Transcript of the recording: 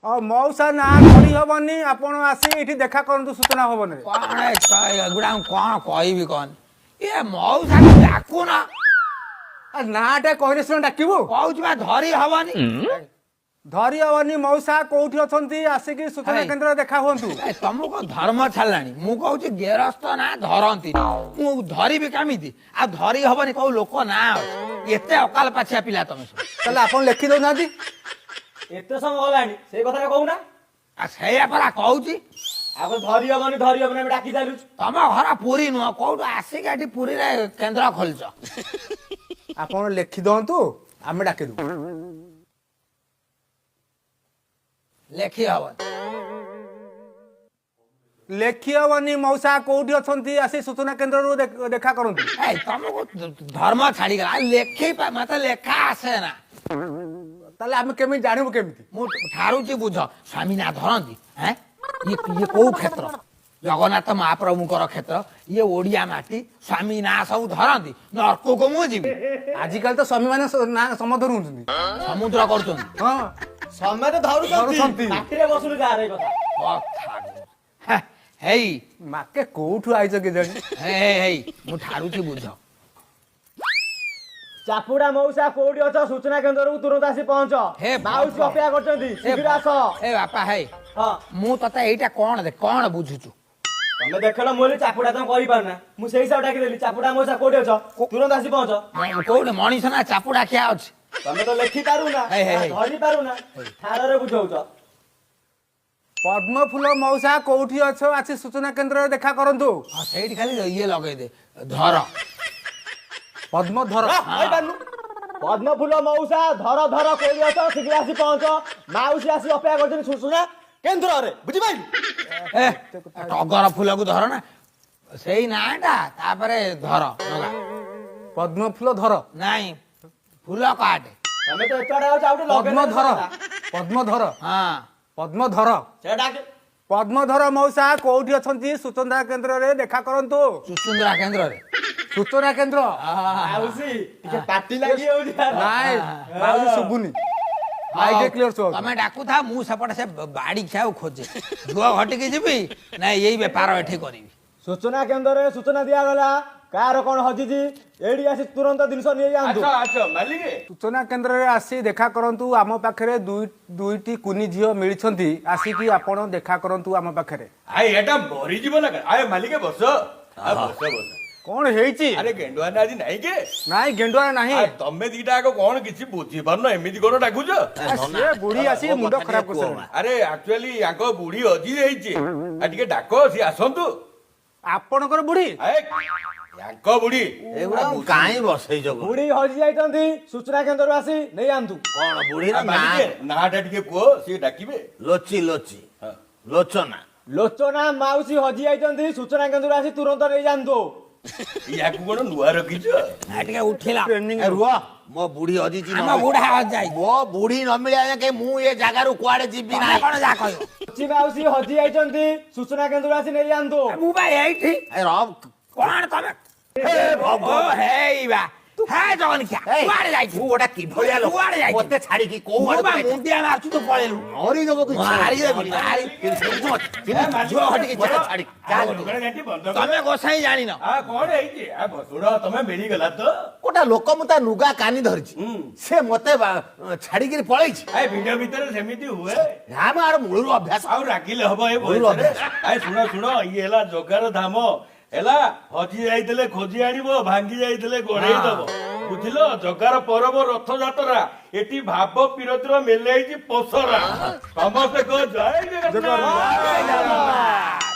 और मौसा ना धरी हबनी आपण आसी एठी देखा करंतु सूचना भवन रे कौन गुड़ा कौन कहबी कौन ये मौसा डाकू ना नाटा कहले सुन डाकिबो कहूँ धरी हबनी धरी हबनी मौसा कोठी अछंती आसी की सूचना हाय। केंद्र देखा होंतु तुमको धर्म छाड़लानी मु कहूँ गेरस्थ ना धरती मु धरबी कमिति आ धरी हबनी कहू लोक ना एते अकाल पाछिया पिला तमे सब ताले आपण लिखि दो नादी एते समय गलानी से कथा कहूना आ सेया परा कहूची आगो धरी हबनी हम डाकी चालू तम घर पुरी नुह कौटू आसिक एठी पुरी रे केंद्र खोलछ आपण लिखि दंतु आमे डाके दो लेखी हबन लेखि हबनी मौसा कोठी अछंती आसी सूचना केंद्र रो देखा करंतु ए तुमको धर्म छाड़ी गला लेखी मते लेखा आसे ना ताले आमे केमी जानिबो केमिति मु ठारुची बुझ स्वामी ना धरती हैं ये कौ क्षेत्र जगन्नाथ महाप्रभुकर क्षेत्र ये ओडिया माटी स्वामी ना सब धरती नरको को मु जीवी आजिकल तो स्वामी माने ना समधर हुंतुनी समुद्र करछन हां समय तो धरुछंती। माटिरे बसुलु जा रे कथा हेई माके कोठु आइछ के जानी हे मु ठारुची बुझ चापुडा मौसा कोडी अछ सूचना केंद्र को तुरंत आसी पहुंच हे माउस अपेक्षा करछंती शीघ्र आस ए बापा हे हां मु तते एटा कोन बुझुछु तमे देखला मोली चापुडा त कहि पारना मु सेही सब डाकी देली चापुडा मौसा कोडी अछ तुरंत आसी पहुंच कोन मनीष ना चापुडा क्या अछि तमे तो लिखि पारु ना हे, हे, हे। धरि पारु ना ठाड़ रे बुझौछ पद्म फूल मौसा कोठी अछ आसी सूचना केंद्र रे देखा करंतु हां सेठी खाली ये लगे दे धर पद्म धर आई पारनु पद्म फूल मौसा धर धर कोडी अछ शीघ्र आसी पहुंच माउसी आसी अपेक्षा करछन सूचना केंद्र रे बुझि पाइलु ए टगर फूल को धर ना सेही नाटा तापरे धर नगा पद्म फूल धर नहीं फूल काटे तमे तो एटाडा हो चाउटे लगे पद्म धर पद्म धर हां पद्म धर से डाके पद्मधर मौसा कोठी अछंती सूचना केंद्र रे देखा करंतु सुसुंदरा केंद्र रे सूचना केंद्र माउसी टिके पार्टी लागि हो नाइ बाबू सुबुनी माइक क्लियर सो तमे डाकू था मु सपट से बाड़ी खाओ खोजे जुआ घटी के जीबी ना यही व्यापार एठी करिवि सूचना केंद्र रे सूचना दिया गला कार कोन हजिजी एडी आसी तुरंत जिनस नि जांतु अच्छा मालिक सूचना केंद्र रे आसी देखा करंतु आम पाखरे दुईटी कुनी झियो मिलिछंती आसी कि आपण देखा करंतु आम पाखरे आए एटा मरी जीव ना आए मालिक बस बस कोन हेइची अरे गेंडुआ ना आज नहीं के नाइ गेंडुआ नाही आ, तमे दीटा को कौन किछि बुझी पारन एमिति कोन डाकुछ से बुढ़ी आसी मुंड खराब करछ अरे एक्चुअली याको बुढ़ी हजी रहिछि आ टिके डाको सी आसंतु आपणकर बुढ़ी आए याको बुढ़ी एगुड़ा काई बसैछ बुढ़ी हजि जाइतंती सूचना केंद्र आसी नै आंतु कौन बुढ़ी आ, ना मालिक नाटा टिके को सी डाकिबे लोची लोची लोचना लोचना माउसी हजि जाइतंती सूचना केंद्र आसी तुरंत नै जांतु याको कोन नुआ रखिछ आटिके उठिला ए रुआ मो बुढ़ी हजी हम बुढ़ा हो जाई मो बुढ़ी न मिलिया के मु ए जगह रु कुआडे जीबी तमे ना कोन जा कहियो ची माउसी हजि जाइतंती सूचना केंद्र आसी नै जांतु मु बा एठी ए रब कोन तमे हे भगवान हे बा हे जगन क्या कुआडे जाई तू ओटा कि भलिया लोक कुआडे जाई मते छाड़ी की को मु बा मुंडिया मारछु तो पळेलु मरी जब कि मारी देबी मारी जुआ हटी के चला छाड़ी तमे गोसाई जानि न आ कोन हेइछि आ बसुड़ा तमे मेरी गला तो कोटा लोक मुता नुगा कानी धरिछि से मते छाड़ी के पळैछि आए वीडियो भीतर सेमिति हुए हम आर मूलर अभ्यास आउ राखिले हबो ए बोलू बोलरे अभ्यास। आए सुनो ये हेला जोगार धाम हेला हजी जाइतले खोजी आनिबो भांगी जाइतले गोड़ेई दबो बुझिलो जोगार परब रथ जातरा एटी भाव पिरतिर मेलेइछि पसरा समस्त को जय जगन्नाथ